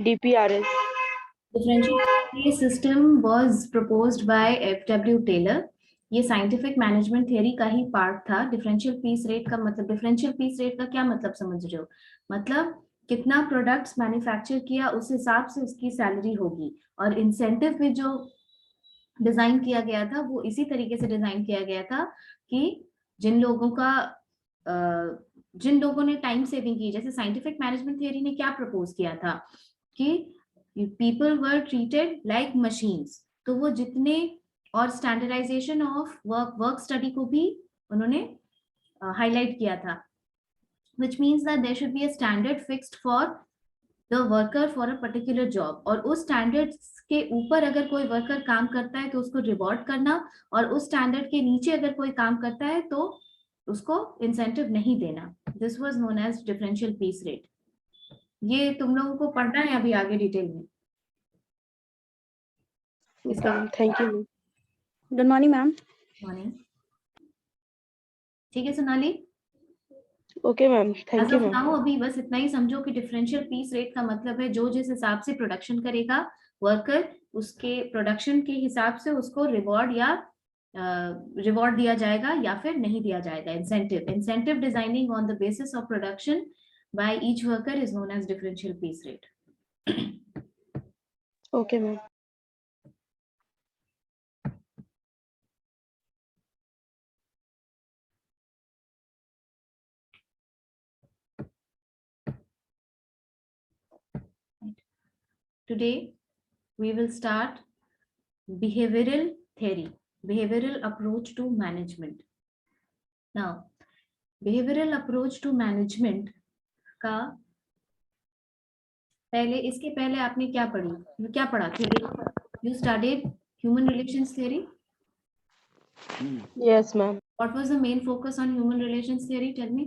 DPRS. Differential PRS system was proposed by F.W. Taylor. ये scientific management theory का ही part था. Differential piece rate का मतलब, differential piece rate का क्या मतलब समझ रहे हो? मतलब कितना प्रोडक्ट्स मैन्युफैक्चर किया उस हिसाब से उसकी सैलरी होगी. और इंसेंटिव भी जो डिजाइन किया गया था वो इसी तरीके से डिजाइन किया गया था कि जिन लोगों ने टाइम सेविंग की, जैसे साइंटिफिक मैनेजमेंट थियरी ने क्या प्रपोज किया था कि people were treated like machines. तो वो जितने, और स्टैंडर्डाइजेशन ऑफ वर्क स्टडी को भी उन्होंने हाईलाइट किया था, which means that there should be a standard fixed for the worker for a particular job. और उस स्टैंडर्ड्स के ऊपर अगर कोई वर्कर काम करता है तो उसको रिवॉर्ड करना, और उस स्टैंडर्ड के नीचे अगर कोई काम करता है तो उसको इंसेंटिव नहीं देना. This was known as differential piece rate. ये तुम लोगों को पढ़ना है अभी आगे डिटेल में. Thank you. Good morning ma'am. Morning. ठीक है Sonali. Okay ma'am, thank you ma'am. Now अभी बस इतना ही समझो कि डिफरेंशियल पीस रेट का मतलब है जो जिस हिसाब से प्रोडक्शन करेगा वर्कर, उसके प्रोडक्शन के हिसाब से उसको रिवॉर्ड दिया जाएगा या फिर नहीं दिया जाएगा. Incentive designing on the basis of production by each worker is known as differential piece rate. Okay ma'am. Today we will start behavioral theory, behavioral approach to management. Now, behavioral approach to management का इसके पहले आपने क्या पढ़ा? You studied human relations theory? Yes ma'am. What was the main focus on human relations theory? Tell me.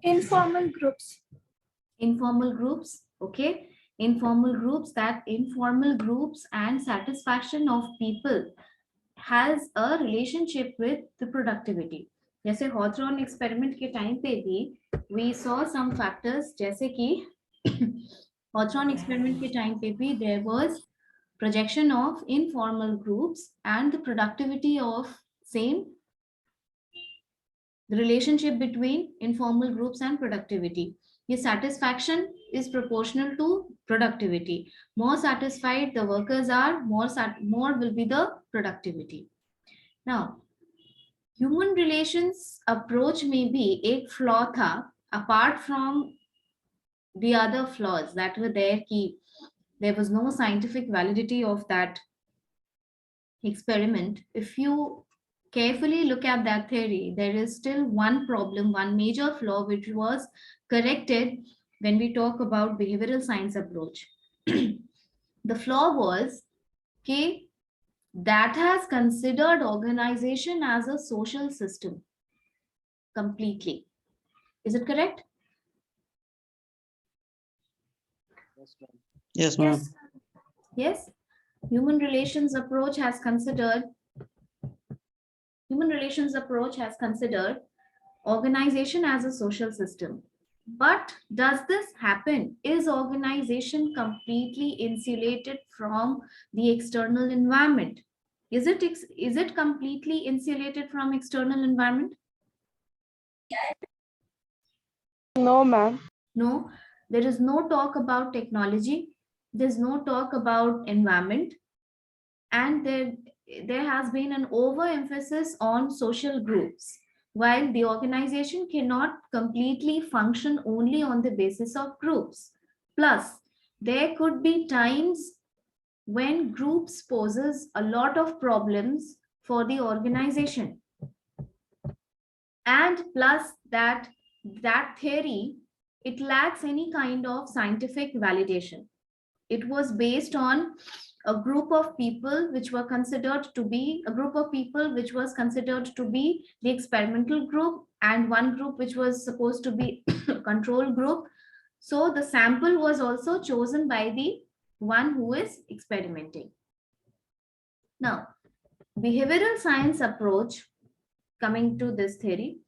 Informal groups. Informal groups, okay. Informal groups and satisfaction of people has a relationship with the productivity. जैसे हॉथरॉन experiment के time पे भी we saw some factors, जैसे कि हॉथरॉन experiment के time पे भी there was projection of informal groups and the productivity of same, the relationship between informal groups and productivity. Your satisfaction is proportional to productivity. More satisfied the workers are, more will be the productivity. Now, human relations approach में भी एक flaw था, apart from the other flaws that were there, कि there was no scientific validity of that experiment. If you carefully look at that theory, there is still one problem, one major flaw which was corrected when we talk about behavioral science approach. The flaw was that has considered organization as a social system completely. Is it correct? Yes, ma'am. Yes. Human relations approach has considered organization as a social system. But does this happen? Is organization completely insulated from the external environment? Is it completely insulated from external environment? No ma'am. No, there is no talk about technology. There's no talk about environment. And there has been an overemphasis on social groups, while the organization cannot completely function only on the basis of groups. Plus, there could be times when groups poses a lot of problems for the organization. And plus that theory, it lacks any kind of scientific validation. It was based on a group of people which was considered to be the experimental group, and one group which was supposed to be control group. So the sample was also chosen by the one who is experimenting. Now, behavioral science approach, coming to this theory,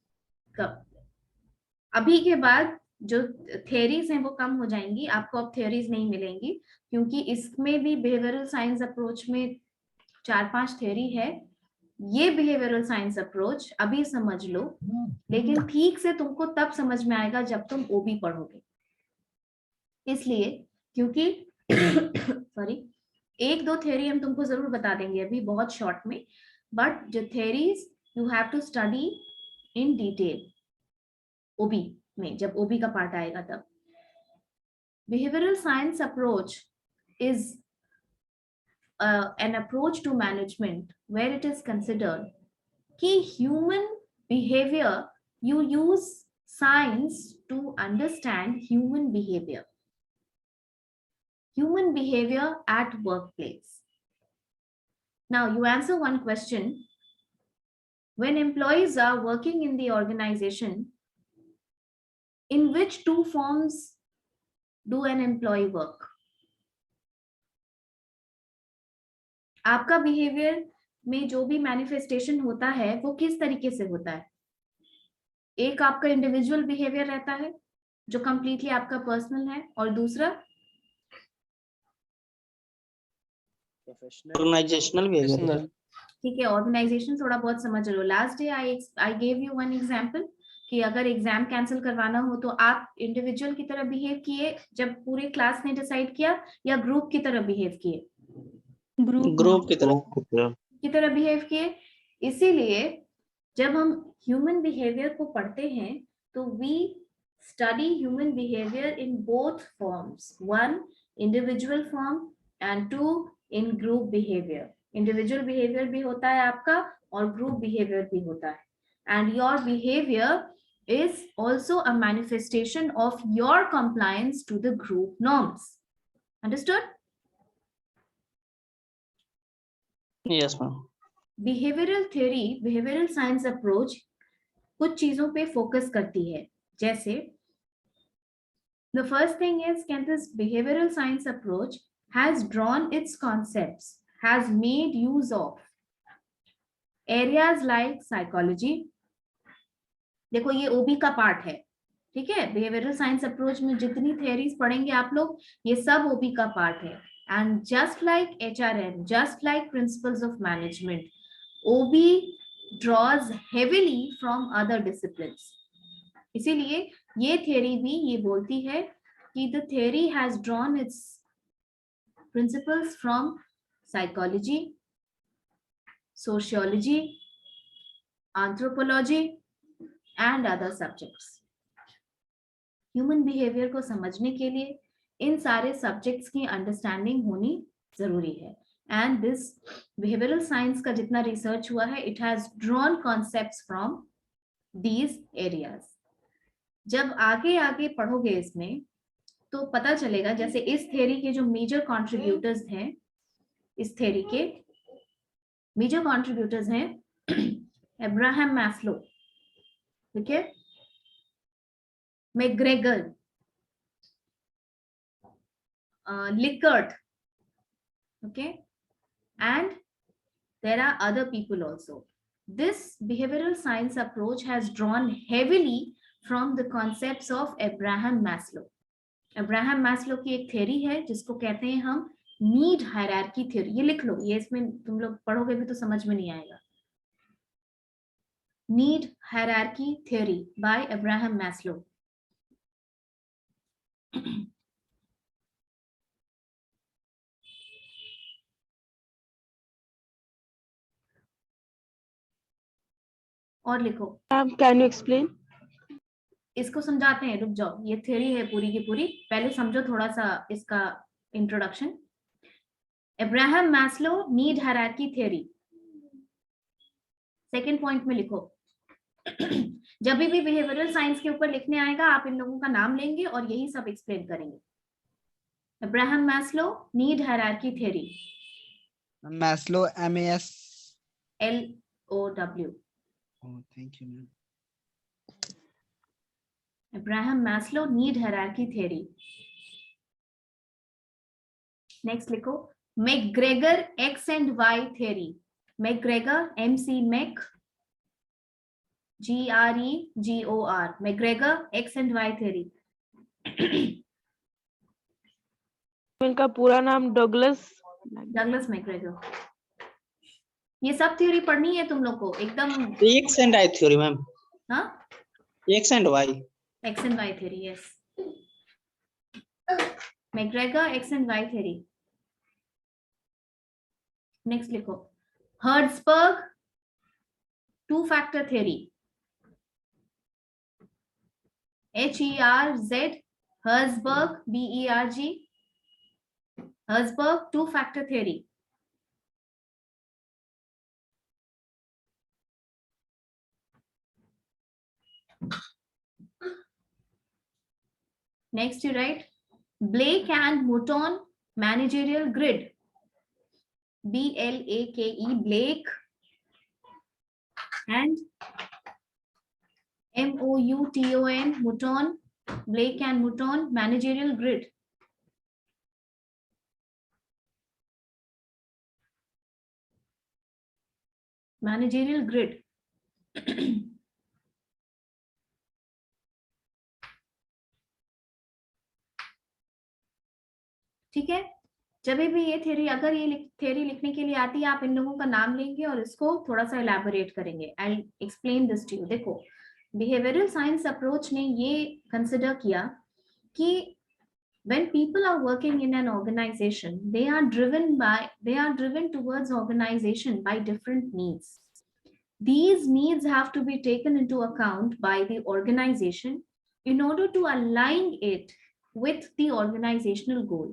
अभी के बाद जो theories हैं वो कम हो जाएंगी, आपको अब थ्योरीज नहीं मिलेंगी, क्योंकि इसमें भी बिहेवियरल साइंस अप्रोच में 4-5 थ्योरी है। ये बिहेवियरल साइंस अप्रोच अभी समझ लो, लेकिन ठीक से तुमको तब समझ में आएगा जब तुम ओबी पढ़ोगे। इसलिए क्योंकि सॉरी, 1-2 थ्योरी हम तुमको जरूर बता देंगे अभी बहुत शॉर्ट में, बट जो theories you have to study in detail OB में, जब ओबी का पार्ट आएगा तब। Behavioural science approach is an approach to management where it is considered कि human behavior, you use science to understand human behavior at workplace. Now you answer one question: when employees are working in the organization, in which two forms do an employee work? आपका behaviour में जो भी manifestation होता है वो किस तरीके से होता है? एक आपका इंडिविजुअल बिहेवियर रहता है जो कंप्लीटली आपका पर्सनल है, और दूसरा ऑर्गेनाइजेशनल बिहेवियर। ठीक है, ऑर्गेनाइजेशन थोड़ा बहुत समझ लो। Last day I gave you one example कि अगर एग्जाम कैंसिल करवाना हो तो आप इंडिविजुअल की तरह बिहेव किए जब पूरे क्लास ने डिसाइड किया, या ग्रुप की तरह बिहेव किए? ग्रुप की तरह बिहेव किए। इसीलिए जब हम ह्यूमन बिहेवियर को पढ़ते हैं तो we study human behaviour in both forms, one individual form and two in group behaviour. Individual behaviour भी होता है आपका और ग्रुप बिहेवियर भी होता है, and your behaviour is also a manifestation of your compliance to the group norms. Understood? Yes ma'am. Behavioural theory, behavioural science approach कुछ चीजों पे फोकस करती है, जैसे the first thing is can this behavioral science approach has drawn its concepts, has made use of areas like psychology। देखो ये ओबी का part है, ठीक है? बिहेवियरल साइंस अप्रोच में जितनी थ्योरीज पढ़ेंगे आप लोग, ये सब ओबी का पार्ट है। And just like HRM, just like principles of management, OB draws heavily from other disciplines। इसीलिए ये थ्योरी भी ये बोलती है कि the theory has drawn its principles from psychology, sociology, anthropology and other subjects। Human behaviour को समझने के लिए इन सारे सब्जेक्ट्स की अंडरस्टैंडिंग होनी जरूरी है। एंड दिस बिहेवियरल साइंस का जितना रिसर्च हुआ है, it has drawn concepts from these areas. जब आगे आगे पढ़ोगे इसमें तो पता चलेगा, जैसे इस थ्योरी के जो मेजर कंट्रीब्यूटर्स हैं, इस थ्योरी के मेजर कंट्रीब्यूटर्स हैं अब्राहम मैस्लो, ठीक है, McGregor, Likert, okay, and there are other people also. This behavioral science approach has drawn heavily from the concepts of Abraham Maslow। Abraham Maslow की एक theory है जिसको कहते हैं हम नीड हायरार्की थ्योरी। ये लिख लो, ये इसमें तुम लोग पढ़ोगे भी तो समझ में नहीं आएगा। Need hierarchy theory by Abraham Maslow। और लिखो। Can you explain? इसको समझाते हैं, रुक जाओ, ये थ्योरी है पूरी की पूरी, पहले समझो थोड़ा सा इसका introduction. Abraham Maslow need hierarchy theory, second point में लिखो। जब भी बिहेवियरल साइंस के ऊपर लिखने आएगा आप इन लोगों का नाम लेंगे और यही सब एक्सप्लेन करेंगे। Abraham Maslow need hierarchy theory. Maslow MASLOW। Thank you ma'am. Abraham Maslow need hierarchy theory। Next लिखो McGregor X and Y theory। McGregor MC Mac GREGOR, McGregor X and Y theory। इनका पूरा नाम Douglas McGregor. ये सब theory पढ़नी है तुम लोग को एकदम। X and Y theory ma'am, हाँ, X and Y. X and Y theory, yes, McGregor X and Y theory. Next लिखो, Herzberg two factor theory, HERZ, Herzberg, BERG, Herzberg two factor theory. Next you write Blake and Mouton managerial grid, BLAKE, Blake and MOUTON, Mouton, Blake and Mouton managerial grid. Managerial grid. ठीक है, जब भी ये theory, अगर ये theory लिखने के लिए आती है, आप इन लोगों का नाम लेंगे और इसको थोड़ा सा इलैबोरेट करेंगे। I explain this to you. देखो, बिहेवियरल साइंस अप्रोच ने ये कंसिडर किया कि when people are working in an organization, they are driven towards organization by different needs. These needs have to be taken into account by the organization in order to align it with the organizational goal.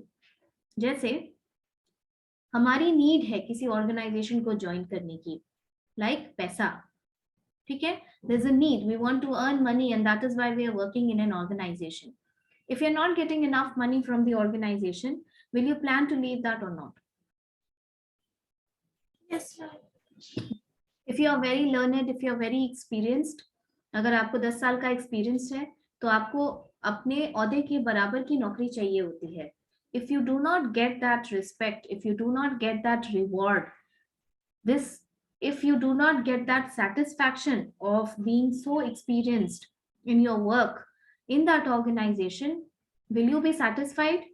जैसे हमारी need है किसी organisation को join करने की, like पैसा, ठीक है, there's a need, we want to earn money and that is why we are working in an organization. If you're not getting enough money from the organization, will you plan to leave that or not? Yes, sir. If you are very learned, if you are very experienced, अगर आपको 10 साल का experience है तो आपको अपने औहदे के बराबर की नौकरी चाहिए होती है. If you do not get that respect, if you do not get that reward, if you do not get that satisfaction of being so experienced in your work in that organization, will you be satisfied?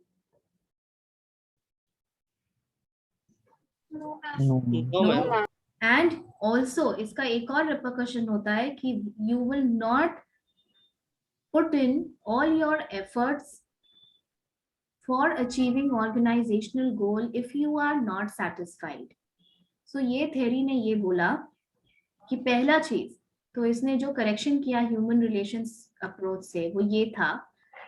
No, No, ma'am. And also इसका एक और repercussion होता है कि you will not put in all your efforts for achieving organizational goal if you are not satisfied. So ये theory ने ये बोला कि पहला चीज तो इसने जो करेक्शन किया ह्यूमन रिलेशंस अप्रोच से वो ये था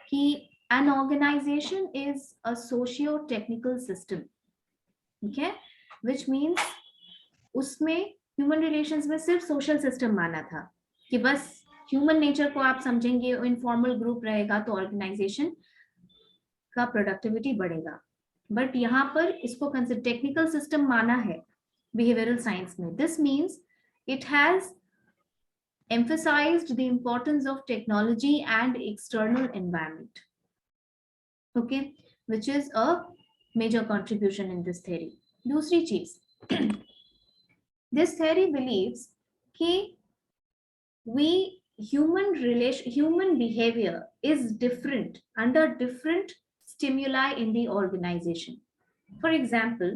कि an organization is a socio-technical system, ठीक है, which means उसमें ह्यूमन रिलेशंस में सिर्फ सोशल सिस्टम माना था कि बस ह्यूमन नेचर को आप समझेंगे, इनफॉर्मल ग्रुप रहेगा तो ऑर्गेनाइजेशन का प्रोडक्टिविटी बढ़ेगा. बट यहाँ पर इसको टेक्निकल सिस्टम माना है बिहेवियरल साइंस में. This means it has emphasized the importance of technology and external environment, okay, which is a major contribution in this theory. दूसरी चीज, this theory believes कि human behavior is different under different stimuli in the organization. For example,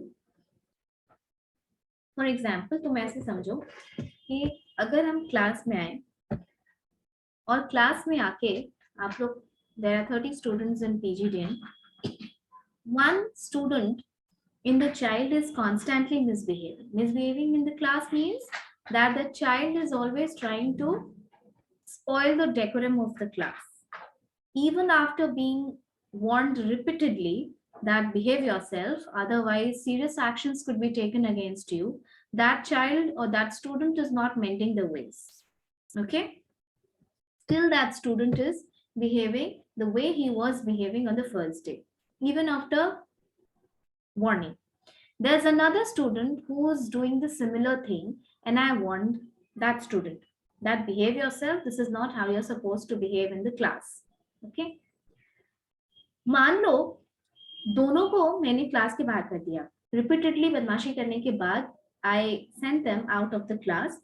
तुम ऐसे समझो कि अगर हम class में आए और क्लास में आके आप लोग, there are 30 students in PGDN, one student in the child is constantly misbehaving in the class means that the child is always trying to spoil the decorum of the class. Even after being warned repeatedly that behave yourself, otherwise serious actions could be taken against you, that child or that student is not mending the ways, okay, still that student is behaving the way he was behaving on the first day even after warning. There's another student who is doing the similar thing and I warned that student that behave yourself, this is not how you're supposed to behave in the class, okay. मान लो दोनों को मैंने class के बाहर कर दिया, repeatedly बदमाशी करने के बाद I sent them out of the class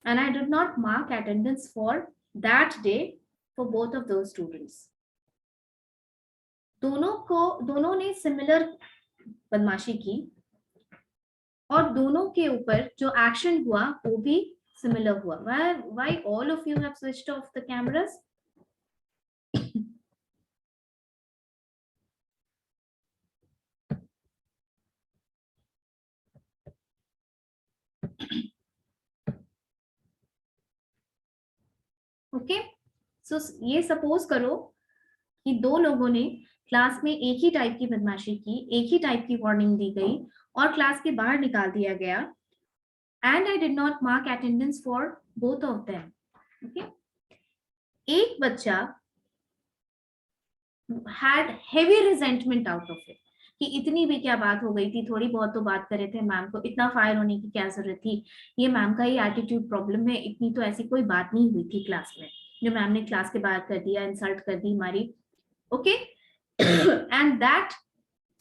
and I did not mark attendance for that day for both of those students. दोनों ने सिमिलर बदमाशी की और दोनों के ऊपर जो एक्शन हुआ वो भी सिमिलर हुआ. Why all of you have switched off the cameras? Okay, so ये सपोज करो कि दो लोगों ने क्लास में एक ही टाइप की बदमाशी की, एक ही टाइप की वार्निंग दी गई और क्लास के बाहर निकाल दिया गया. And I did not mark attendance for both of them. Okay, एक बच्चा had heavy resentment out of it कि इतनी भी क्या बात हो गई थी, थोड़ी बहुत तो बात कर रहे थे मैम को, इतना फायर होने की क्या जरूरत थी, ये मैम का ही एटीट्यूड प्रॉब्लम है, इतनी तो ऐसी कोई बात नहीं हुई थी क्लास में जो मैम ने क्लास के बाहर कर दिया, इंसल्ट कर दी हमारी. Okay, and that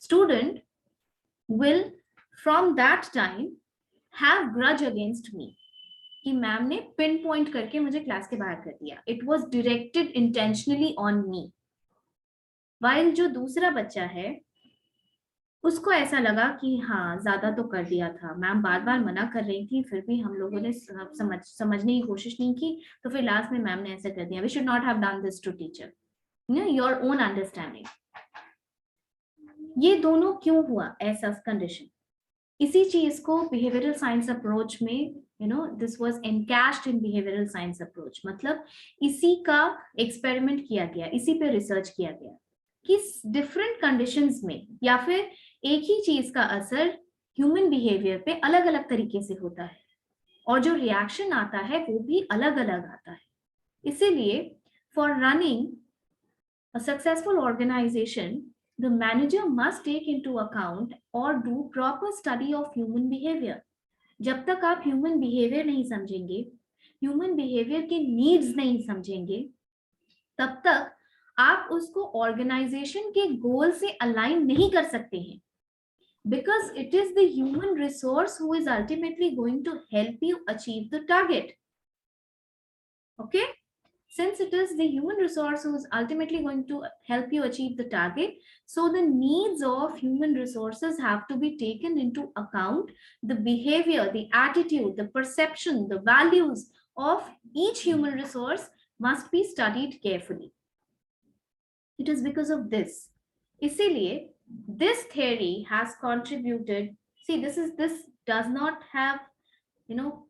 student will from that time have grudge against me कि मैम ने पिन पॉइंट करके मुझे क्लास के बाहर कर दिया. It was directed intentionally on me. While जो दूसरा बच्चा है उसको ऐसा लगा कि हाँ ज्यादा तो कर दिया था, मैम बार बार मना कर रही थी फिर भी हम लोगों ने समझने की कोशिश नहीं की, तो फिर लास्ट में मैम ने ऐसा कर दिया. We should not have done this to teacher. Your own understanding. ये दोनों क्यों हुआ ऐसा कंडीशन? इसी चीज को बिहेवियरल साइंस अप्रोच में this was encashed in behavioural science approach. मतलब इसी का एक्सपेरिमेंट किया गया, इसी पे रिसर्च किया गया कि डिफरेंट कंडीशंस में या फिर एक ही चीज का असर ह्यूमन बिहेवियर पे अलग अलग तरीके से होता है और जो रिएक्शन आता है वो भी अलग अलग आता है. इसीलिए for running a successful organisation the manager must take into account or do proper study of human behavior. जब तक आप human behavior नहीं समझेंगे, human behavior के needs नहीं समझेंगे, तब तक आप उसको organization के goal से align नहीं कर सकते हैं. Because it is the human resource who is ultimately going to help you achieve the target. Okay? Since it is the human resource who is ultimately going to help you achieve the target, so the needs of human resources have to be taken into account. The behavior, the attitude, the perception, the values of each human resource must be studied carefully. It is because of this. इसीलिए this theory has contributed. See, this does not have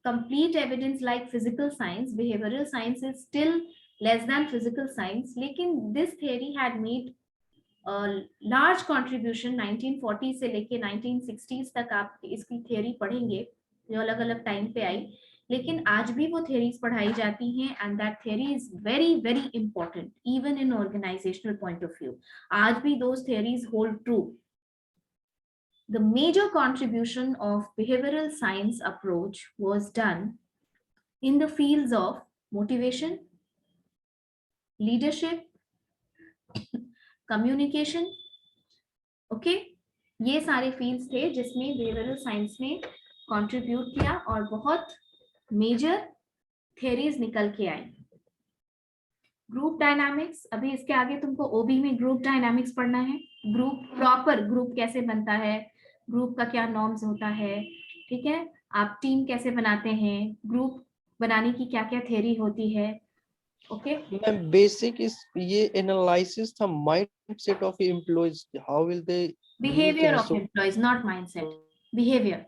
complete evidence like physical science. Behavioral science is still less than physical science, लेकिन this theory had made a large contribution 1940 से लेके 1960s तक. आप इसकी theory पढ़ेंगे जो अलग अलग टाइम पे आई, लेकिन आज भी वो theories पढ़ाई जाती हैं and that theory is very very important even in organizational point of view. आज भी those theories hold true. The major contribution of behavioral science approach was done in the fields of motivation, leadership, communication. Okay, ये सारे fields थे जिसमें behavioral science ने contribute किया और बहुत major theories निकल के आई. Group dynamics, अभी इसके आगे तुमको OB में group dynamics पढ़ना है. Proper group कैसे बनता है, ग्रुप का क्या नॉर्म्स होता है, ठीक है, आप टीम कैसे बनाते हैं, ग्रुप बनाने की क्या क्या थ्योरी होती है. ओके मैम बेसिक इस ये एनालिसिस था mindset of employees, how will they behaviour of employees, not mindset, behaviour.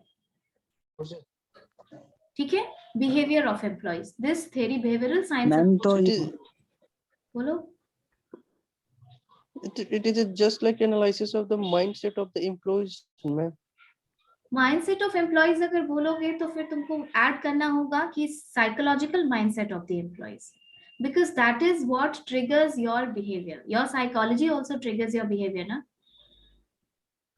ठीक है, behaviour of employees. This theory behavioural science. Ma'am तो बोलो. It is just like analysis of the mindset of the employees, ma'am. Mindset of employees अगर बोलोगे तो फिर तुमको add करना होगा कि psychological mindset of the employees, because that is what triggers your behaviour. Your psychology also triggers your behaviour ना,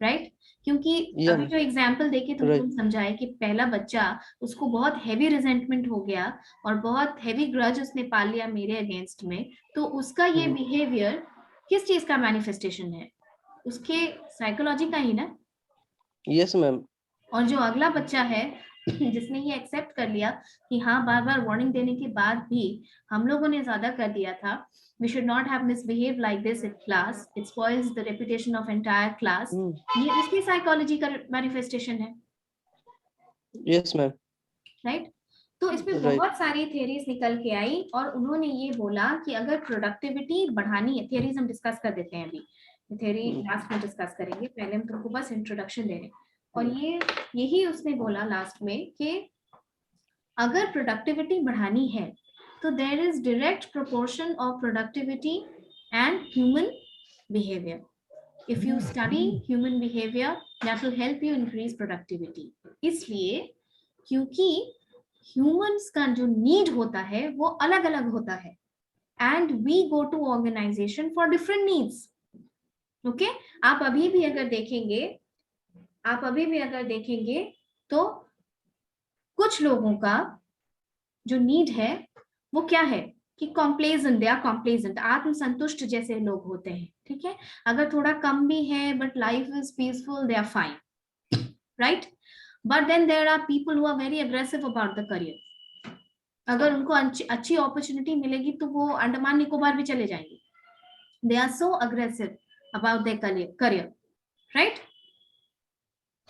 right? क्योंकि अभी जो एग्जांपल देके तुमको समझाए कि पहला बच्चा, उसको बहुत हेवी रिजेंटमेंट हो गया और बहुत हेवी ग्रज उसने पाल लिया मेरे अगेंस्ट में, तो उसका ये बिहेवियर किस चीज का मैनिफेस्टेशन है? उसके साइकोलॉजी का ही ना. Yes ma'am. और जो अगला बच्चा है जिसने ये एक्सेप्ट कर लिया कि हाँ बार बार वार्निंग देने के बाद भी हम लोगों ने ज्यादा कर दिया था, we should not have misbehaved like this in class, it spoils the reputation of entire class, ये उसकी साइकोलॉजी का मैनिफेस्टेशन है, Yes, ma'am. राइट? तो इसमें Right. बहुत सारी थियरीज निकल के आई और उन्होंने ये बोला कि अगर प्रोडक्टिविटी बढ़ानी है, थियरीज हम डिस्कस कर देते हैं, अभी थियरी लास्ट में डिस्कस करेंगे, पहले हम तुमको बस इंट्रोडक्शन दे रहे हैं। और ये यही उसने बोला लास्ट में कि अगर प्रोडक्टिविटी बढ़ानी है तो there is direct proportion of productivity and human behaviour. If you study human behaviour that will help you increase productivity. इसलिए क्योंकि ह्यूमंस का जो नीड होता है वो अलग अलग होता है and we go to organisation for different needs. Okay, आप अभी भी अगर देखेंगे तो कुछ लोगों का जो नीड है वो क्या है कि कॉम्प्लेजेंट, दे आर कॉम्प्लेजेंट, आत्मसंतुष्ट जैसे लोग होते हैं, ठीक है? अगर थोड़ा कम भी है but life is peaceful, they are fine, right? But then there are people who are very aggressive about the career. अगर उनको अच्छी अपॉर्चुनिटी मिलेगी तो वो अंडमान निकोबार भी चले जाएंगे। They are so aggressive about their career, right?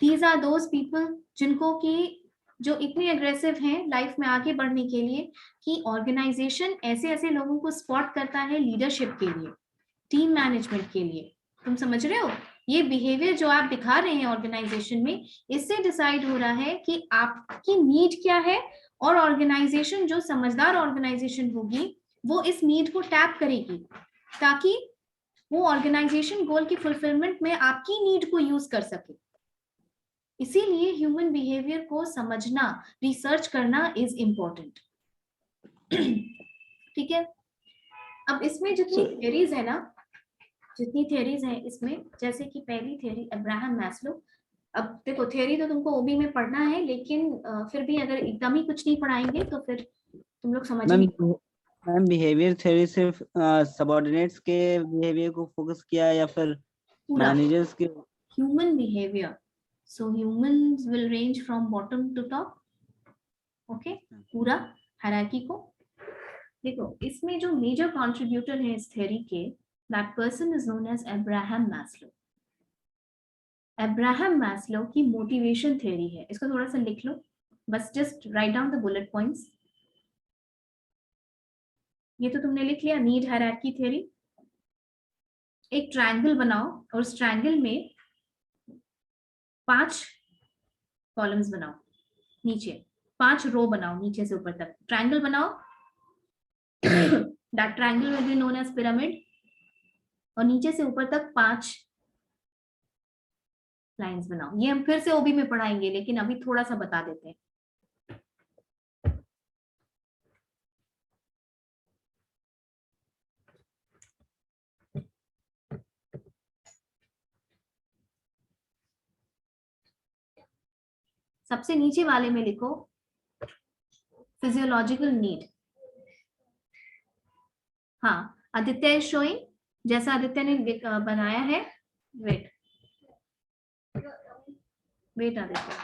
These are those people जिनको कि जो इतने अग्रेसिव हैं लाइफ में आगे बढ़ने के लिए कि ऑर्गेनाइजेशन ऐसे ऐसे लोगों को स्पॉट करता है लीडरशिप के लिए, टीम मैनेजमेंट के लिए। तुम समझ रहे हो? ये बिहेवियर जो आप दिखा रहे हैं ऑर्गेनाइजेशन में, इससे डिसाइड हो रहा है कि आपकी नीड क्या है, और ऑर्गेनाइजेशन जो समझदार ऑर्गेनाइजेशन होगी वो इस नीड को टैप करेगी ताकि वो ऑर्गेनाइजेशन गोल की फुलफिलमेंट में आपकी नीड को यूज कर सके। इसीलिए ह्यूमन बिहेवियर को समझना, रिसर्च करना इज इम्पोर्टेंट। ठीक है? अब इसमें जितनी थियरीज है इसमें, जैसे कि पहली थियरी अब्राहम मैस्लो। अब देखो थियरी तो तुमको ओबी में पढ़ना है, लेकिन फिर भी अगर एकदम ही कुछ नहीं पढ़ाएंगे तो फिर तुम लोग समझ नहीं। मैम बिहेवियर थ्योरी सिर्फ सबऑर्डिनेट्स के बिहेवियर को फोकस किया या फिर मैनेजर्स के? Human behaviour, so humans will range from bottom to top, okay? पूरा हायरार्की को देखो। इसमें जो मेजर कंट्रीब्यूटर है इस थ्योरी के, that person is known as Abraham Maslow. Abraham Maslow की मोटिवेशन थ्योरी है, इसको थोड़ा सा लिख लो, बस just write down the bullet points. ये तो तुमने लिख लिया, नीड हायरार्की थ्योरी। एक ट्रायंगल बनाओ और उस ट्रायंगल में 5 कॉलम्स बनाओ, नीचे 5 रो बनाओ, नीचे से ऊपर तक ट्रायंगल बनाओ। That triangle will be known age pyramid, और नीचे से ऊपर तक 5 लाइंस बनाओ। ये हम फिर से ओबी में पढ़ाएंगे, लेकिन अभी थोड़ा सा बता देते हैं। सबसे नीचे वाले में लिखो फिजियोलॉजिकल नीड। हाँ, आदित्य इज शोइंग, जैसा आदित्य ने बनाया है। Wait Aditya,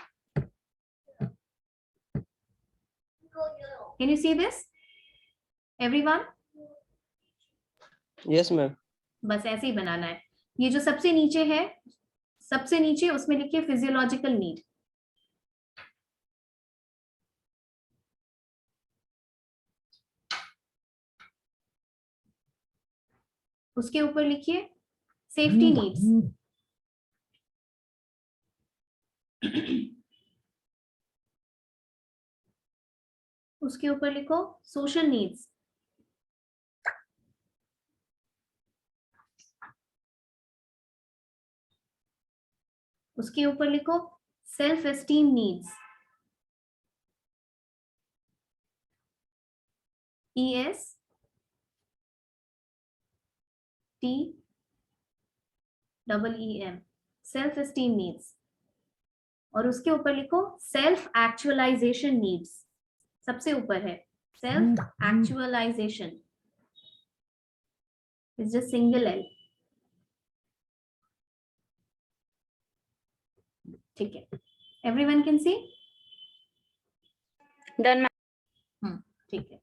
can you see this everyone? Yes, ma'am. बस ऐसे ही बनाना है। ये जो सबसे नीचे है, सबसे नीचे उसमें लिखिए फिजियोलॉजिकल नीड। उसके ऊपर लिखिए सेफ्टी नीड्स। उसके ऊपर लिखो सोशल नीड्स। उसके ऊपर लिखो self esteem needs, ESTEEM, self esteem needs. और उसके ऊपर लिखो सेल्फ एक्चुअलाइजेशन नीड्स, सबसे ऊपर है self actualisation, it's just single L. ठीक है, everyone can see? Done, ma'am. ठीक है.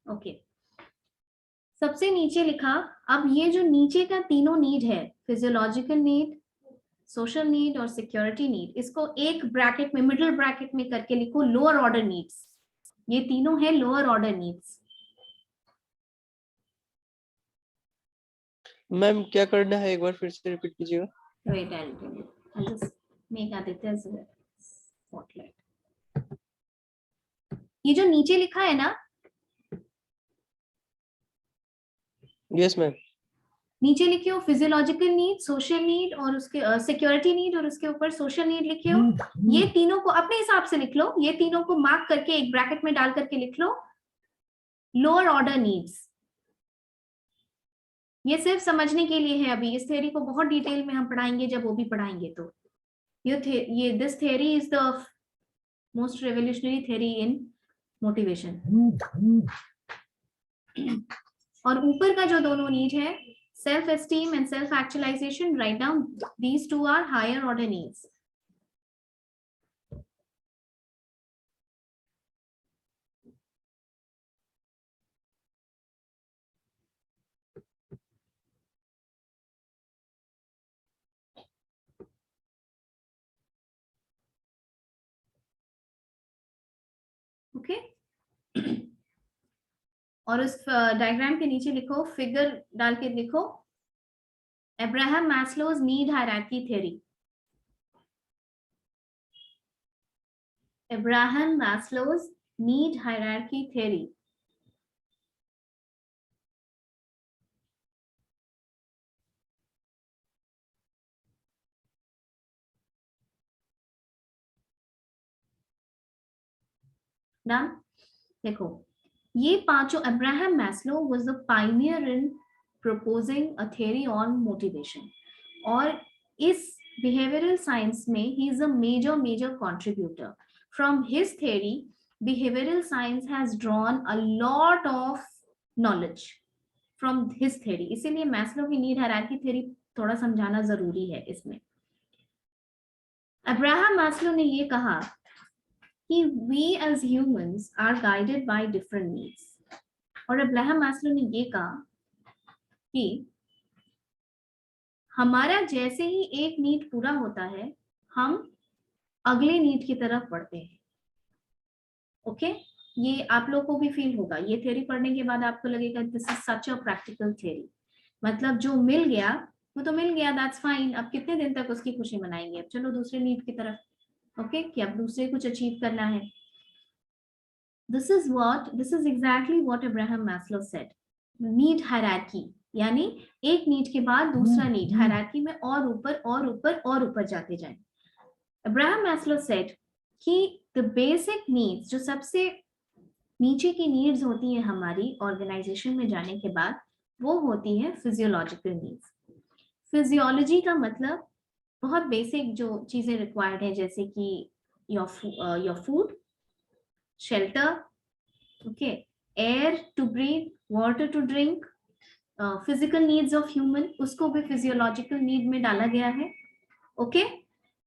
ओके. सबसे नीचे लिखा, अब ये जो नीचे का तीनों नीड है, फिजियोलॉजिकल नीड, सोशल नीड और सिक्योरिटी नीड, इसको एक ब्रैकेट में, मिडिल ब्रैकेट में करके लिखो लोअर ऑर्डर नीड्स. ये तीनों है लोअर ऑर्डर नीड्स. मैम क्या करना है, एक बार फिर से रिपीट कीजिएगा. Wait, I'll tell you. I'll just make Aditya's spotlight. ये जो नीचे लिखा है ना, यस मैम. नीचे लिखे हो फिजियोलॉजिकल नीड, सोशल नीड और उसके सिक्योरिटी नीड और उसके ऊपर सोशल नीड लिखे हो. ये तीनों को अपने हिसाब से लिख लो, ये तीनों को मार्क करके एक ब्रैकेट में डाल करके लिख लो लोअर ऑर्डर नीड्स. ये सिर्फ समझने के लिए है. अभी इस थ्योरी को बहुत डिटेल में हम पढ़ाएंगे जब वो भी पढ़ाएंगे. तो ये this theory is the most revolutionary theory in motivation. और ऊपर का जो दोनों नीड है, self esteem and self actualisation, write down these two are higher order needs. Okay. और उस डायग्राम के नीचे लिखो, फिगर डाल के लिखो Abraham Maslow's need hierarchy theory. Abraham Maslow's need hierarchy theory. Done. देखो ये पांचों, Abraham Maslow was the pioneer in proposing a theory on motivation. और इस बिहेवियरल साइंस में ही is a major contributor. From his theory behavioral science has drawn a lot of knowledge from his theory. इसीलिए Maslow की need hierarchy theory थोड़ा समझाना जरूरी है इसमें. अब्राहम मैस्लो ने ये कहा कि we as humans are guided by different needs. और अब्राहम मैस्लो ने ये कहा कि हमारा जैसे ही एक नीड पूरा होता है, हम अगले नीड की तरफ बढ़ते हैं. ओके. ये आप लोग को भी फील होगा. ये थ्योरी पढ़ने के बाद आपको लगेगा this is such a practical theory. मतलब जो मिल गया वो तो मिल गया, दैट्स फाइन. अब कितने दिन तक उसकी खुशी मनाएंगे, अब चलो दूसरे नीड की तरफ. ओके. कि अब दूसरे कुछ अचीव करना है. This is exactly what Abraham Maslow said. Need hierarchy, यानी एक नीड के बाद दूसरा नीड, हायरार्की में और ऊपर और ऊपर और ऊपर जाते जाएं. अब्राहम मैस्लो सेड कि द बेसिक नीड्स, जो सबसे नीचे की नीड्स होती है हमारी ऑर्गेनाइजेशन में जाने के बाद, वो होती है फिजियोलॉजिकल नीड्स. फिजियोलॉजी का मतलब बहुत बेसिक जो चीजें रिक्वायर्ड है, जैसे कि your food, shelter, okay, air to breathe, water to drink, physical needs of human, उसको भी फिजियोलॉजिकल नीड में डाला गया है. Okay.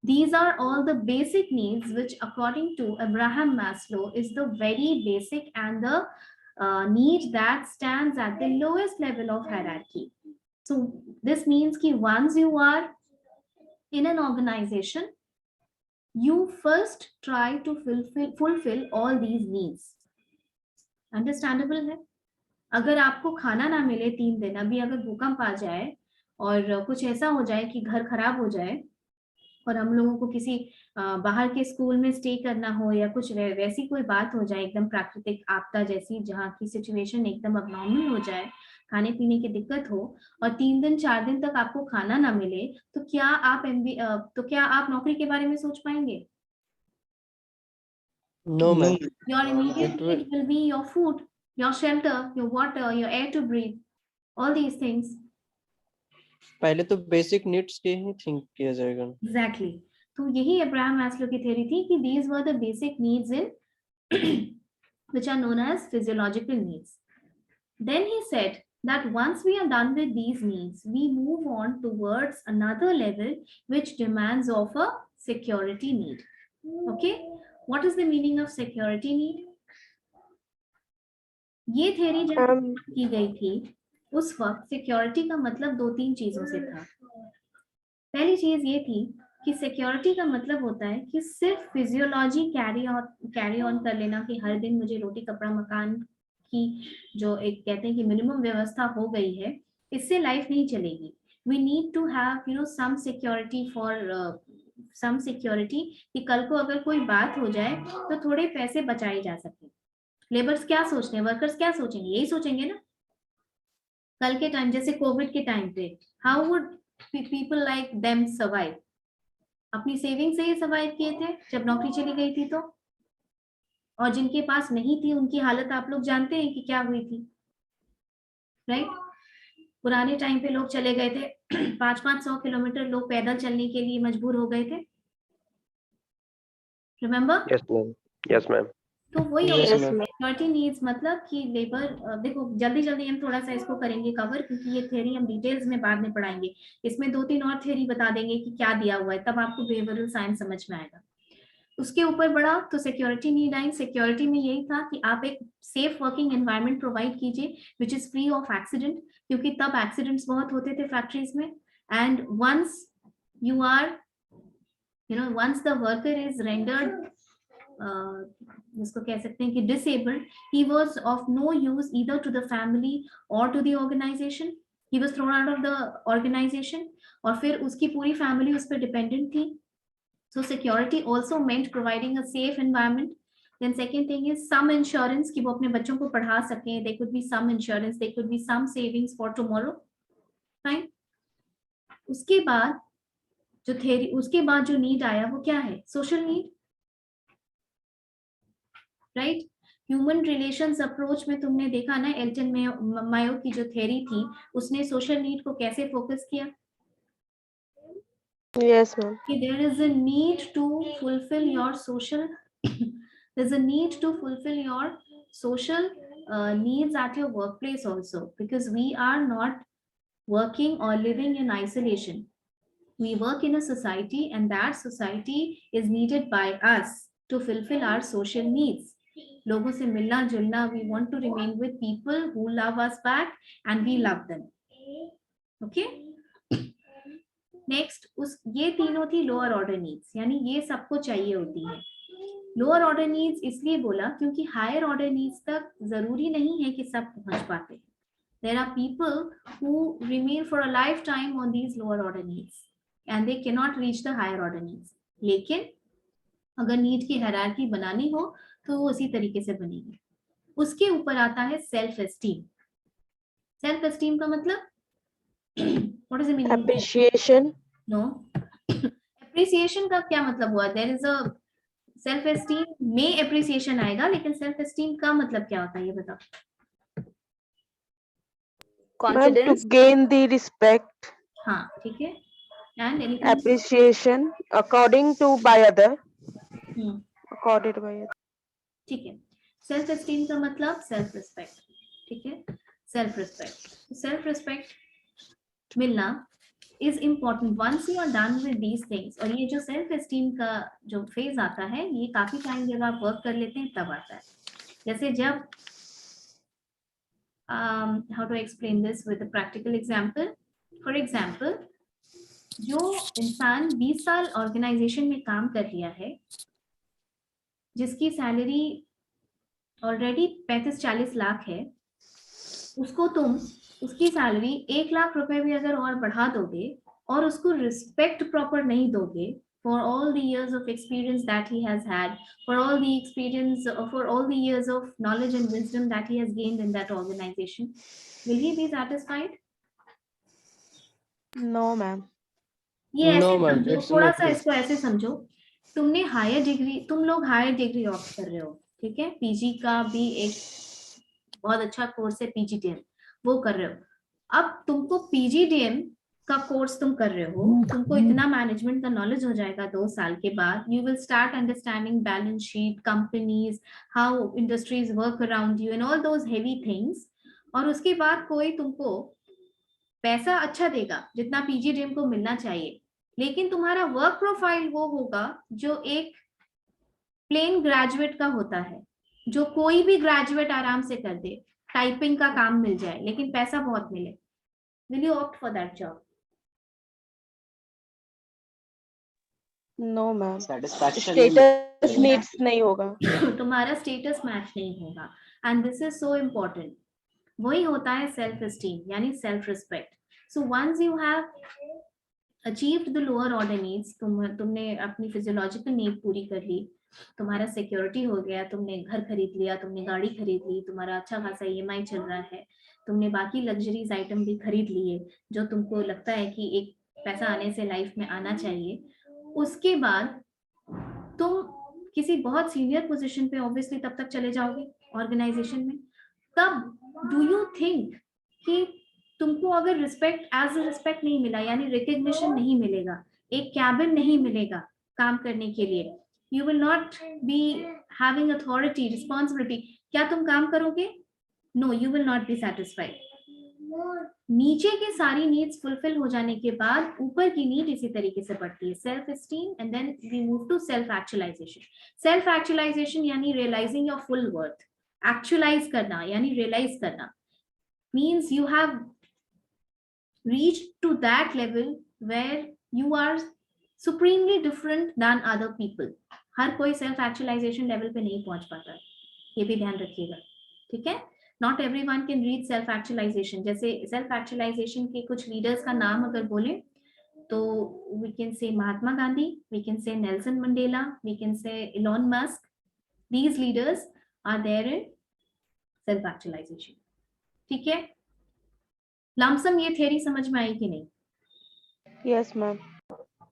These are all the basic needs which according to Abraham Maslow is the very basic and the need that stands at the lowest level of hierarchy. So this means that once you are in an organization, you first try to fulfill all these needs. Understandable है? अगर आपको खाना ना मिले 3 दिन, अभी अगर भूकंप आ जाए और कुछ ऐसा हो जाए कि घर खराब हो जाए और हम लोगों को किसी बाहर के स्कूल में स्टे करना हो या कुछ वैसी कोई बात हो जाए, एकदम प्राकृतिक आपदा जैसी, जहाँ की सिचुएशन एकदम अबनॉर्मल हो जाए, खाने पीने की दिक्कत हो और 3 दिन 4 दिन तक आपको खाना ना मिले, तो क्या आप नौकरी के बारे में सोच पाएंगे? No ma'am. Your immediate need will be your food, your shelter, your water, your air to breathe, all these things. पहले तो बेसिक नीड्स के ही थिंक किया जाएगा. Exactly. तो यही अब्राहम मैस्लो की थ्योरी थी कि these were the basic needs in which are known as physiological needs. Then he said that once we are done with these needs, we move on towards another level which demands of a security need. Okay, what is the meaning of security need? ये theory जब की गई थी उस वक्त security का मतलब दो तीन चीजों से था. पहली चीज ये थी कि सिक्योरिटी का मतलब होता है कि सिर्फ फिजियोलॉजी कैरी ऑन कर लेना कि हर दिन मुझे रोटी कपड़ा मकान की जो एक कहते हैं कि मिनिमम व्यवस्था हो गई है, इससे लाइफ नहीं चलेगी. We need to have some security for some security कि कल को अगर कोई बात हो जाए तो थोड़े पैसे बचाए जा सके. लेबर्स क्या सोचते हैं, वर्कर्स क्या सोचेंगे, यही सोचेंगे ना. कल के टाइम जैसे कोविड के टाइम पे how would people like them survive? अपनी सेविंग से ही सर्वाइव किए थे जब नौकरी चली गई थी तो. और जिनके पास नहीं थी उनकी हालत आप लोग जानते हैं कि क्या हुई थी, राइट? पुराने टाइम पे लोग चले गए थे 500-500 किलोमीटर लोग पैदल चलने के लिए मजबूर हो गए थे. Remember? Yes ma'am. Yes ma'am. तो वही Yes, ma'am. सिक्योरिटी नीड्स मतलब कि लेबर. देखो जल्दी हम थोड़ा सा इसको करेंगे कवर क्योंकि ये थ्योरी हम डिटेल्स में बाद में पढ़ाएंगे. इसमें 2-3 और थ्योरी बता देंगे कि क्या दिया हुआ है, तब आपको बिहेवियरल साइंस समझ में आएगा. उसके ऊपर बढ़ा तो सिक्योरिटी नीड आई. सिक्योरिटी में यही था कि आप एक सेफ वर्किंग एनवायरनमेंट प्रोवाइड कीजिए which is free of accident, क्योंकि तब एक्सीडेंट्स बहुत होते थे फैक्ट्रीज में. And once you are once the worker is rendered जिसको कह सकते हैं कि disabled, he was of no use either to the family or to the organization. He was thrown out of the organization और फिर उसकी पूरी family उस पर dependent थी. So security also meant providing a safe environment. Then second thing is some insurance कि वो अपने बच्चों को पढ़ा सकें. There could be some insurance, there could be some savings for tomorrow. Fine. उसके बाद जो नीड आया वो क्या है? Social need, right? Human relations approach में तुमने देखा ना, एल्टन मायो की जो थ्योरी थी उसने सोशल नीड को कैसे फोकस किया? Yes, ma'am. There is a need to fulfill your social there's a need to fulfill your social needs at your workplace also, because we are not working or living in isolation. We work in a society and that society is needed by us to fulfill our social needs. लोगों से मिलना जुलना, we want to remain with people who love us back and we love them. Okay? Next, ये तीनों थी lower order needs, यानी ये सबको चाहिए होती है. लोअर ऑर्डर नीड्स इसलिए बोला क्योंकि हायर ऑर्डर नीड्स तक जरूरी नहीं है कि सब पहुंच पाते हैं. There are people who remain for a lifetime on these lower order needs and they cannot reach the higher order needs. लेकिन अगर नीड की हायरार्की बनानी हो तो वो उसी तरीके से बनेगी. उसके ऊपर आता है सेल्फ एस्टीम. सेल्फ एस्टीम का मतलब what is the meaning? Appreciation. No. Appreciation का क्या मतलब हुआ? There is a self esteem में appreciation आएगा, लेकिन सेल्फ एस्टीम का मतलब क्या होता है ये बताओ. Ma'am, to gain the respect, हाँ ठीक है. And anything? appreciation according to by other. Accorded by other. ठीक है. सेल्फ एस्टीम का मतलब सेल्फ रिस्पेक्ट. ठीक है, सेल्फ रिस्पेक्ट. सेल्फ रिस्पेक्ट मिलना is important once you are done with these things. और ये जो सेल्फ एस्टीम का जो फेज आता है ये काफी टाइम जब आप वर्क कर लेते हैं तब आता है. जैसे जब how to explain this with a practical example. For example, जो इंसान 20 साल ऑर्गेनाइजेशन में काम कर लिया है, जिसकी सैलरी ऑलरेडी 35-40 लाख है, उसको तुम उसकी सैलरी 1 लाख रुपए भी अगर और बढ़ा दोगे और उसको रिस्पेक्ट प्रॉपर नहीं दोगे for all the years of experience that he has had, for all the experience, for all the years of knowledge and wisdom that he has gained in that organization, will he be satisfied? No, ma'am. ये ऐसे No, ma'am, समझो, it's थोड़ा not सा true. इसको ऐसे समझो. तुमने higher degree, तुम लोग हायर डिग्री ऑप्ट कर रहे हो, ठीक है? पीजी का भी एक बहुत अच्छा कोर्स है पीजीडीएम, वो कर रहे हो. अब तुमको पीजीडीएम का कोर्स तुम कर रहे हो, तुमको इतना मैनेजमेंट का नॉलेज हो जाएगा 2 साल के बाद. You will start understanding balance sheet, companies, how industries work around you and all those heavy things. और उसके बाद कोई तुमको पैसा अच्छा देगा जितना पीजीडीएम को मिलना चाहिए, लेकिन तुम्हारा वर्क प्रोफाइल वो होगा जो एक प्लेन ग्रेजुएट का होता है, जो कोई भी ग्रेजुएट आराम से कर दे, टाइपिंग का काम मिल जाए लेकिन पैसा बहुत मिले, will you opt for that job? No, ma'am. Satisfaction Status needs नहीं होगा. तुम्हारा स्टेटस मैच नहीं होगा, and this is so important. वही होता है सेल्फ एस्टीम यानी self respect. So once you have achieved the lower order needs, तुमने अपनी फिजियोलॉजिकल नीड पूरी कर ली, तुम्हारा सिक्योरिटी हो गया, तुमने घर खरीद लिया, तुमने गाड़ी खरीद ली, तुम्हारा अच्छा खासा ईएमआई चल रहा है, तुमने बाकी लग्जरीज आइटम भी खरीद लिए जो तुमको लगता है कि एक पैसा आने से लाइफ में आना चाहिए. उसके बाद तुम किसी बहुत सीनियर पोजीशन पे ऑब्वियसली तब तक चले जाओगे ऑर्गेनाइजेशन में. तब डू यू थिंक कि तुमको अगर रिस्पेक्ट एज अ रिस्पेक्ट नहीं मिला, यानी रिकग्निशन नहीं मिलेगा, एक कैबिन नहीं मिलेगा काम करने के लिए, you will not be having authority, responsibility, क्या तुम काम करोगे? No, you will not be satisfied. नीचे की सारी नीड्स फुलफिल हो जाने के बाद ऊपर की नीड इसी तरीके से बढ़ती है, self esteem, and then we move to self actualisation. Self actualisation यानी realising your full worth. Actualise करना यानी रियलाइज करना means you have reached to that level where you are supremely different than other people. हर कोई self actualisation level पे नहीं पहुंच पाता, ये भी ध्यान रखिएगा, ठीक है? Not everyone can reach self actualisation. जैसे सेल्फ एक्चुअलाइजेशन के कुछ लीडर्स का नाम अगर बोले तो we can say Mahatma Gandhi, we can say Nelson Mandela, we can say Elon Musk. These leaders are there in self actualisation, ठीक है? लमसम ये थ्योरी समझ में आई कि नहीं? Yes, ma'am.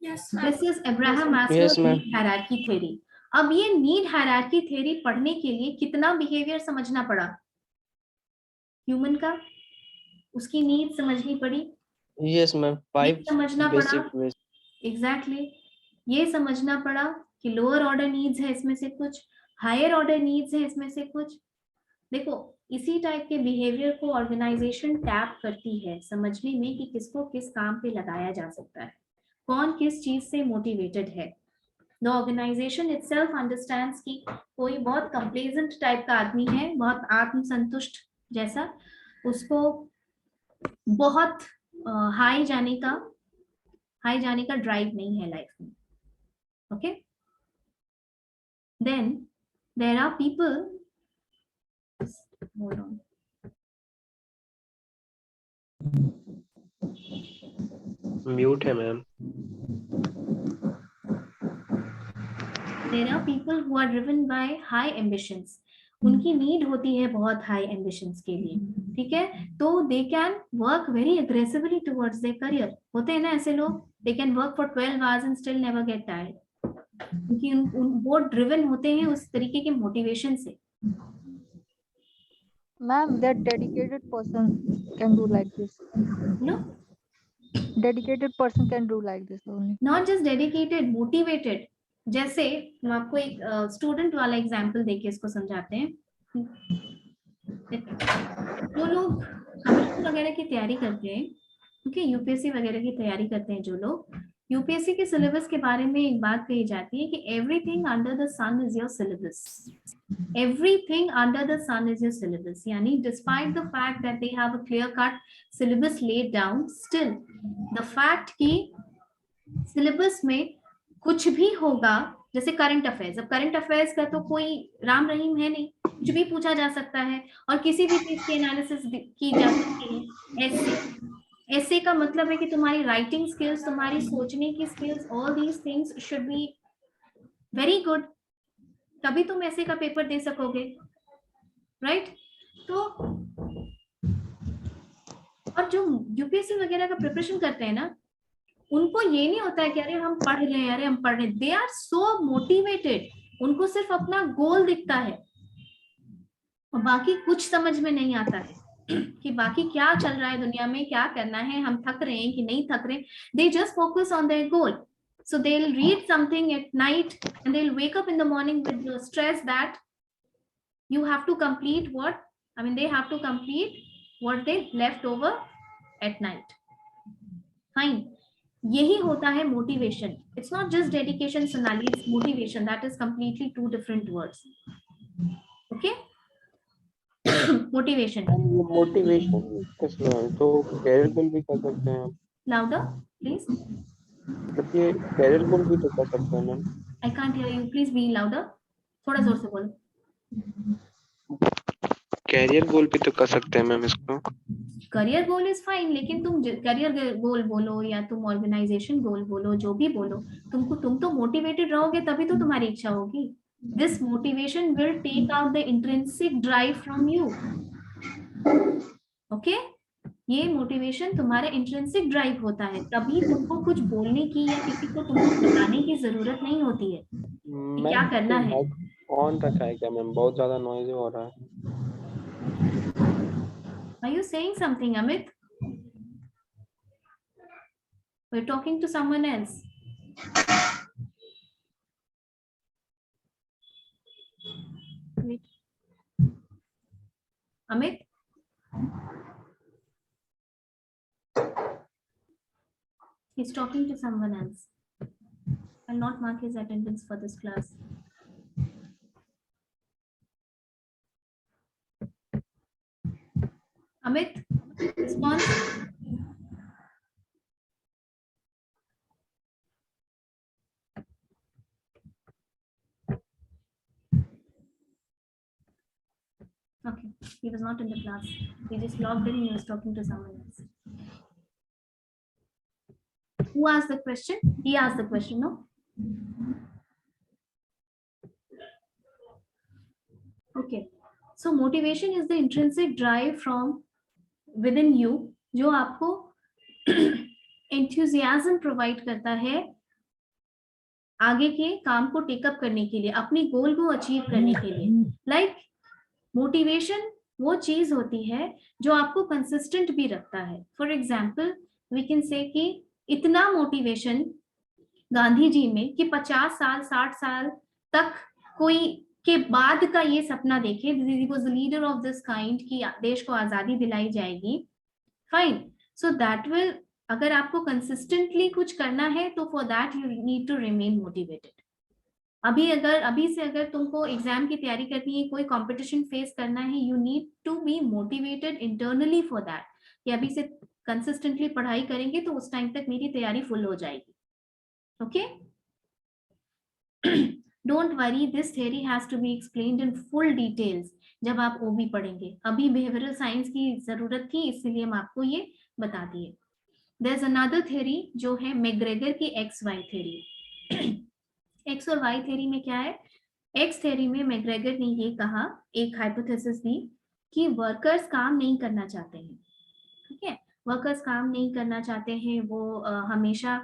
This is Abraham Maslow's need hierarchy theory. अब ये need hierarchy theory पढ़ने के लिए कितना बिहेवियर समझना पड़ा ह्यूमन का, उसकी नीड समझनी पड़ी. Yes, ma'am. 5 समझना पड़ा, basic ways. एग्जैक्टली. ये समझना पड़ा कि लोअर ऑर्डर नीड्स है इसमें से कुछ, हायर ऑर्डर नीड्स है इसमें से कुछ. देखो, इसी टाइप के बिहेवियर को ऑर्गेनाइजेशन टैप करती है समझने में कि किसको किस काम पे लगाया जा सकता है, कौन किस चीज से मोटिवेटेड है. द ऑर्गेनाइजेशन इटसेल्फ अंडरस्टैंड्स कि कोई बहुत कंप्लेजेंट टाइप का आदमी है, बहुत आत्मसंतुष्ट जैसा, उसको बहुत हाई जाने का ड्राइव नहीं है लाइफ में. Okay, then there are people, hold on. Mute है ma'am. There are people who are driven by high ambitions. उनकी नीड होती है बहुत हाई एम्बिशंस के लिए, ठीक है? तो they can work very aggressively towards their career. होते हैं ना ऐसे लोग, they can work for 12 hours and still never get tired, क्योंकि वो ड्रिवन होते हैं उस तरीके के मोटिवेशन से. Ma'am, that dedicated person can do like this. No, Dedicated person can do like this only. not just dedicated, motivated. जैसे हम आपको एक स्टूडेंट वाला एग्जांपल देके इसको समझाते हैं. जो लोग कमिश्नर वगैरह की तैयारी करते हैं, ओके, यूपीएससी वगैरह की तैयारी करते हैं जो लोग, यूपीएससी के सिलेबस के बारे में एक बात कही जाती है कि everything under the sun is your syllabus. Everything under the sun is your syllabus. यानी despite the fact that they have a clear cut syllabus laid down, still the fact कि syllabus में कुछ भी होगा, जैसे करंट अफेयर्स. अब current affairs का तो कोई राम रहीम है नहीं, कुछ भी पूछा जा सकता है और किसी भी चीज की एनालिसिस की जा सकती है. ऐसे का मतलब है कि तुम्हारी राइटिंग स्किल्स, तुम्हारी सोचने की skills, all these things should be very good, तभी तुम ऐसे का पेपर दे सकोगे, राइट? तो और जो यूपीएससी वगैरह का प्रिपरेशन करते हैं ना, उनको ये नहीं होता है कि अरे हम पढ़ रहे हैं, अरे हम पढ़ रहे हैं. दे आर सो मोटिवेटेड, उनको सिर्फ अपना गोल दिखता है और बाकी कुछ समझ में नहीं आता है कि बाकी क्या चल रहा है दुनिया में, क्या करना है, हम थक रहे हैं कि नहीं थक रहे. They just focus on their goal. So they'll read something at night and they'll wake up in the morning with the stress that you have to complete what? I mean, they have to complete what they left over at night. Fine. यही होता है motivation. It's not just dedication, Sonali, it's motivation. That is completely two different words. Okay? Motivation. Motivation कैसे है? तो career गोल भी कर सकते हैं आप। Louder, please. मतलब ये कैरियर गोल भी तो कर सकते हैं ma'am. I can't hear you. Please be louder. थोड़ा जोर से बोलो. कैरियर गोल भी तो कर सकते हैं मैम इसको। करियर गोल इज फाइन, लेकिन तुम करियर गोल बोलो या तुम ऑर्गेनाइजेशन गोल बोलो, जो भी बोलो, तुम तो मोटिवेटेड रहोगे तभी तो तुम्हारी इच्छा होगी. This motivation will take out the intrinsic drive from you. Okay, ये मोटिवेशन तुम्हारा इंट्रिंसिक ड्राइव होता है, तभी तुमको कुछ बोलने की या किसी को तुमको बताने की जरूरत नहीं होती है कि क्या करना है. ऑन रखा है क्या मैम? बहुत ज्यादा नॉइज हो रहा है। Are you saying something, Amit? We're talking to someone else. Wait. Amit? He's talking to someone else. I'll not mark his attendance for this class. Amit, response? Okay, he was not in the class. He just logged in and he was talking to someone else. Who asked the question? He asked the question, no? Okay. So motivation is the intrinsic drive from within you, जो आपको enthusiasm provide करता है आगे के काम को take up करने के लिए, अपनी गोल को अचीव करने के लिए. लाइक मोटिवेशन वो चीज होती है जो आपको कंसिस्टेंट भी रखता है. फॉर एग्जाम्पल वी कैन से कि इतना मोटिवेशन गांधी जी में कि 50 साल 60 साल तक कोई के बाद का ये सपना देखे, he was the leader of this kind, कि देश को आजादी दिलाई जाएगी. फाइन, सो दैट विल, अगर आपको कंसिस्टेंटली कुछ करना है तो for that you need to remain motivated. अभी से अगर तुमको एग्जाम की तैयारी करनी है, कोई कंपटीशन फेस करना है, you need to be motivated internally for that, कि अभी से कंसिस्टेंटली पढ़ाई करेंगे तो उस टाइम तक मेरी तैयारी फुल हो जाएगी. Okay, don't worry, this theory has to be explained in full details जब आप ओबी पढ़ेंगे. अभी बिहेवियरल साइंस की जरूरत थी, इसलिए हम आपको ये बता दिए. देयर इज अनदर थ्योरी जो है मैकग्रेगर की एक्स वाई थ्योरी. एक्स और वाई थ्योरी में क्या है? एक्स थ्योरी में मैकग्रेगर ने ये कहा, एक हाइपोथेसिस दी कि वर्कर्स काम नहीं करना चाहते हैं. ठीक है, वर्कर्स काम नहीं करना चाहते हैं, वो हमेशा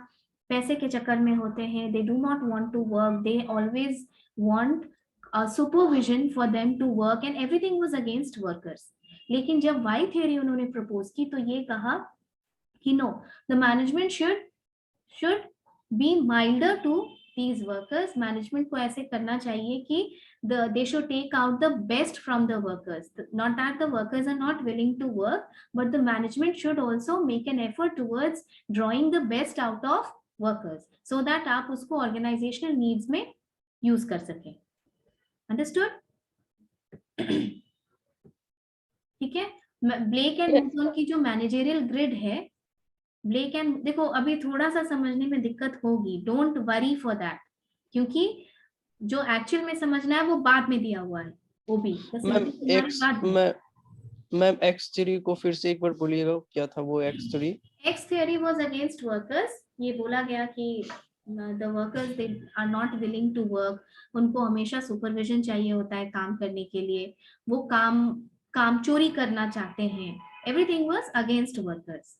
पैसे के चक्कर में होते हैं. They do not want to work, they always want supervision for them to work and everything was against workers. लेकिन जब वाई थ्योरी उन्होंने प्रपोज की तो ये कहा कि no, the management should be milder to these workers. Management को ऐसे करना चाहिए कि they should take out the best from the workers. Not that the workers are not willing to work, but the management should also make an effort towards drawing the best out of workers, so that आप उसको organizational needs में use कर सकें. Understood? ठीक है. Black and वुडजोन की जो managerial grid है, ब्लेक एंड, देखो अभी थोड़ा सा समझने में दिक्कत होगी, डोंट वरी फॉर दैट, क्योंकि जो एक्चुअल में समझना है वो बाद में दिया हुआ है. वो भी मैम एक्स3 को फिर से एक बार बोलिएगा, क्या था वो एक्स3? X theory was against workers. ये बोला गया कि the workers they are not willing to work, उनको हमेशा सुपरविजन चाहिए होता है काम करने के लिए, वो काम चोरी करना चाहते हैं. Everything was against workers.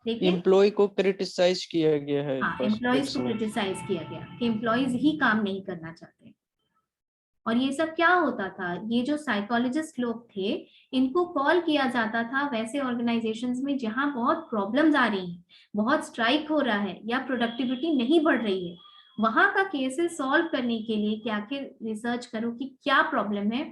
Employ को क्रिटिसाइज किया गया है. एम्प्लॉयज को क्रिटिसाइज किया गया कि एम्प्लॉयज ही काम नहीं करना चाहते. और ये सब क्या होता था, ये जो साइकोलॉजिस्ट लोग थे इनको कॉल किया जाता था वैसे ऑर्गेनाइजेशंस में जहां बहुत प्रॉब्लम्स आ रही हैं, बहुत स्ट्राइक हो रहा है या प्रोडक्टिविटी नहीं बढ़ रही है, वहां का केसेस सॉल्व करने के लिए कि आखिर रिसर्च करो कि क्या प्रॉब्लम है,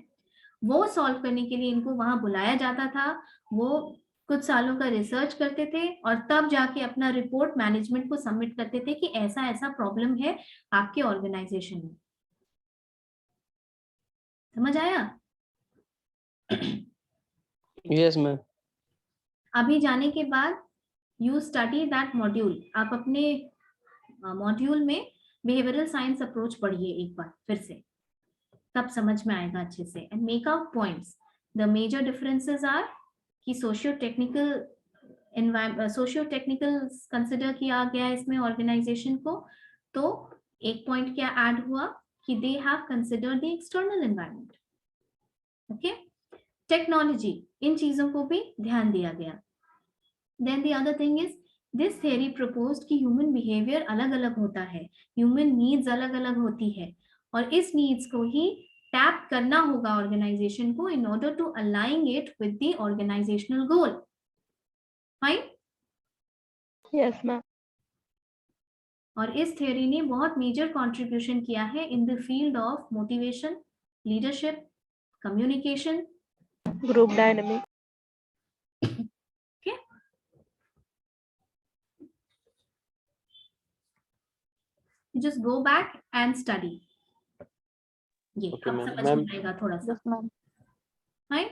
वो सॉल्व करने के लिए इनको वहां बुलाया जाता था, वो कुछ सालों का रिसर्च करते थे और तब जाके अपना रिपोर्ट मैनेजमेंट को सबमिट करते थे कि ऐसा ऐसा प्रॉब्लम है आपके ऑर्गेनाइजेशन में। समझ आया? Yes, ma'am. अभी जाने के बाद यू स्टडी दैट मॉड्यूल, आप अपने मॉड्यूल में बिहेवियरल साइंस अप्रोच पढ़िए एक बार फिर से, तब समझ में आएगा अच्छे से। And make out points. The major differences are कि सोशियो टेक्निकल कंसिडर किया गया इसमें ऑर्गेनाइजेशन को, तो एक पॉइंट क्या ऐड हुआ कि they have considered the external environment. Okay, technology, इन चीजों को भी ध्यान दिया गया। Then the other thing is this theory proposed कि ह्यूमन बिहेवियर अलग अलग होता है, ह्यूमन नीड्स अलग अलग होती है, और इस नीड्स को ही टैप करना होगा ऑर्गेनाइजेशन को in order to align it with the organisational goal. Fine? Yes, ma'am. और इस थ्योरी ने बहुत मेजर कंट्रीब्यूशन किया है in the field of motivation, leadership, communication. Group dynamic. Okay, just go back and study. ये Okay, अब ma'am. समझ Ma'am. में आएगा थोड़ा सा। Yes, ma'am. Fine?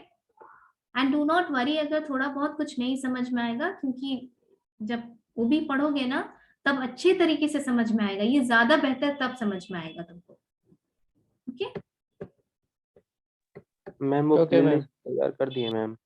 And do not worry अगर थोड़ा बहुत कुछ नहीं समझ में आएगा, क्योंकि जब वो भी पढ़ोगे ना तब अच्छे तरीके से समझ में आएगा, ये ज्यादा बेहतर तब समझ में आएगा तुमको। ओके, मैम वो Okay, ma'am. प्लेलिस्ट तैयार कर दिए मैम।